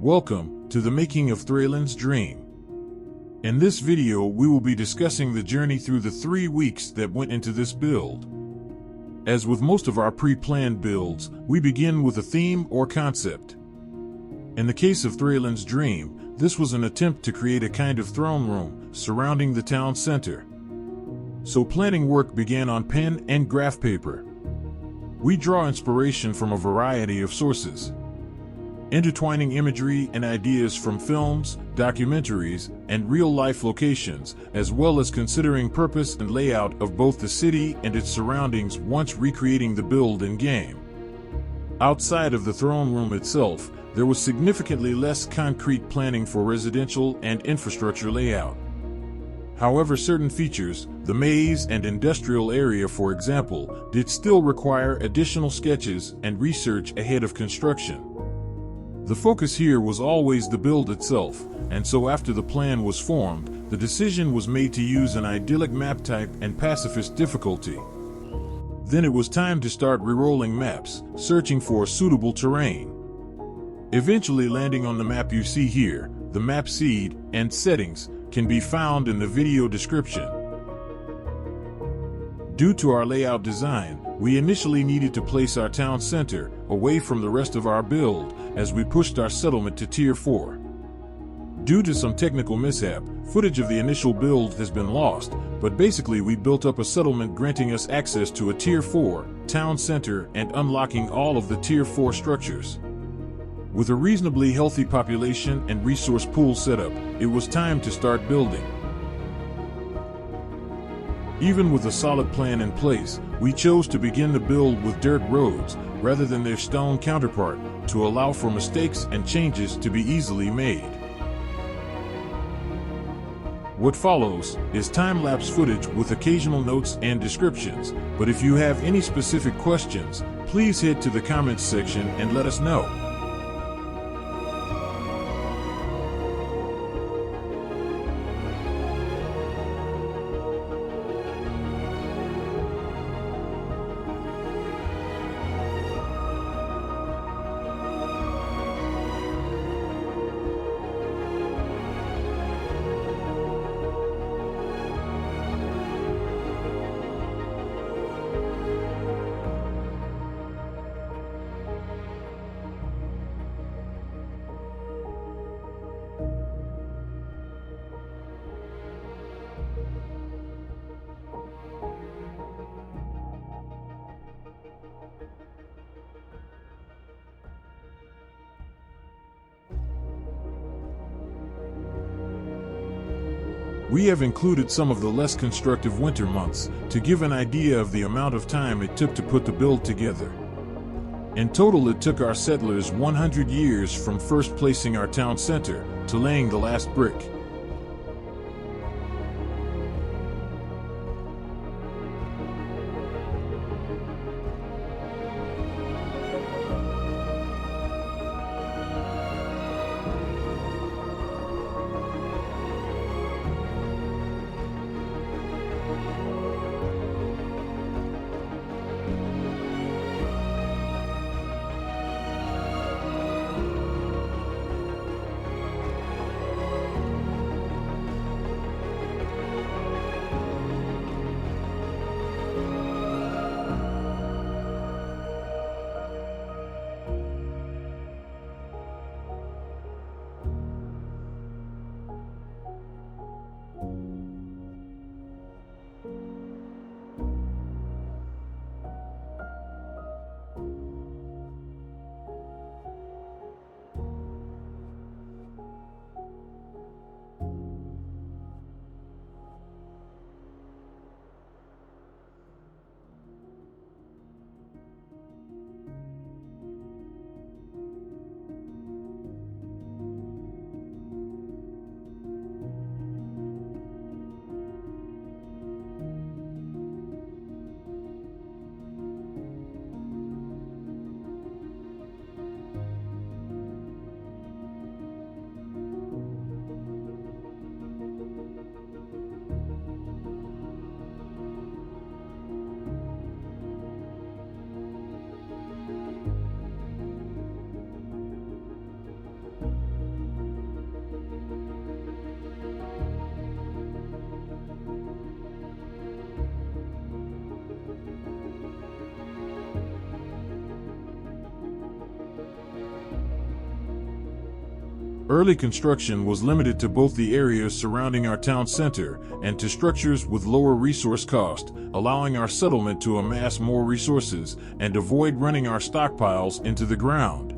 Welcome to the making of Thralens Dream. In this video, we will be discussing the journey through the 3 weeks that went into this build. As with most of our pre-planned builds, we begin with a theme or concept. In the case of Thralens Dream, this was an attempt to create a kind of throne room surrounding the town center. So planning work began on pen and graph paper. We draw inspiration from a variety of sources, intertwining imagery and ideas from films, documentaries, and real-life locations, as well as considering purpose and layout of both the city and its surroundings once recreating the build in-game. Outside of the throne room itself, there was significantly less concrete planning for residential and infrastructure layout. However, certain features, the maze and industrial area for example, did still require additional sketches and research ahead of construction. The focus here was always the build itself, and so after the plan was formed, the decision was made to use an Idyllic map type and Pacifist difficulty. Then it was time to start re-rolling maps, searching for suitable terrain. Eventually landing on the map you see here. The map seed and settings can be found in the video description. Due to our layout design, we initially needed to place our town center away from the rest of our build as we pushed our settlement to Tier 4. Due to some technical mishap, footage of the initial build has been lost, but basically we built up a settlement granting us access to a Tier 4 town center and unlocking all of the Tier 4 structures. With a reasonably healthy population and resource pool set up, it was time to start building. Even with a solid plan in place, we chose to begin the build with dirt roads rather than their stone counterpart to allow for mistakes and changes to be easily made. What follows is time-lapse footage with occasional notes and descriptions, but if you have any specific questions, please head to the comments section and let us know. We have included some of the less constructive winter months to give an idea of the amount of time it took to put the build together. In total, it took our settlers 100 years from first placing our town center to laying the last brick. Early construction was limited to both the areas surrounding our town center and to structures with lower resource cost, allowing our settlement to amass more resources and avoid running our stockpiles into the ground.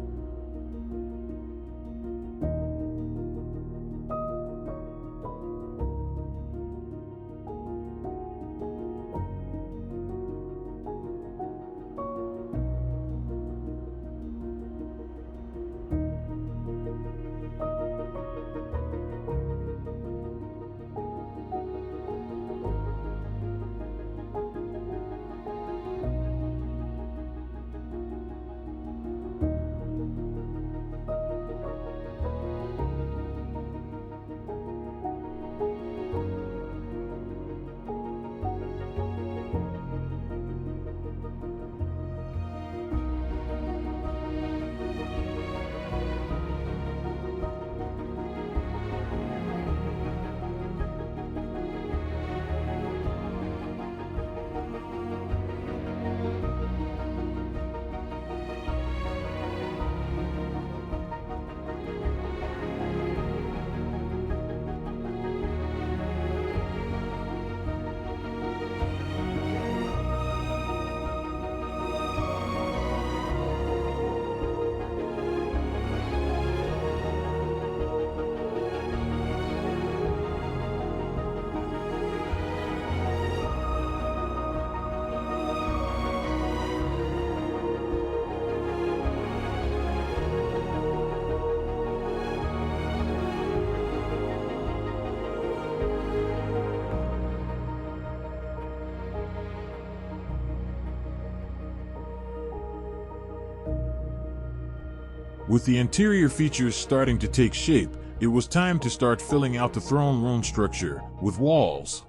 With the interior features starting to take shape, it was time to start filling out the throne room structure with walls.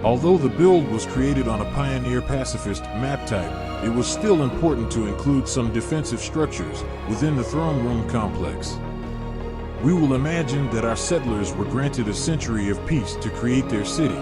Although the build was created on a Pioneer Pacifist map type, it was still important to include some defensive structures within the throne room complex. We will imagine that our settlers were granted a century of peace to create their city.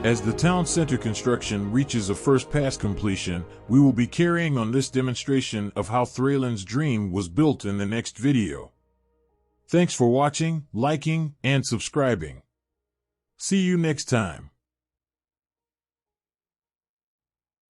As the town center construction reaches a first pass completion, we will be carrying on this demonstration of how Thralens Dream was built in the next video. Thanks for watching, liking, and subscribing. See you next time.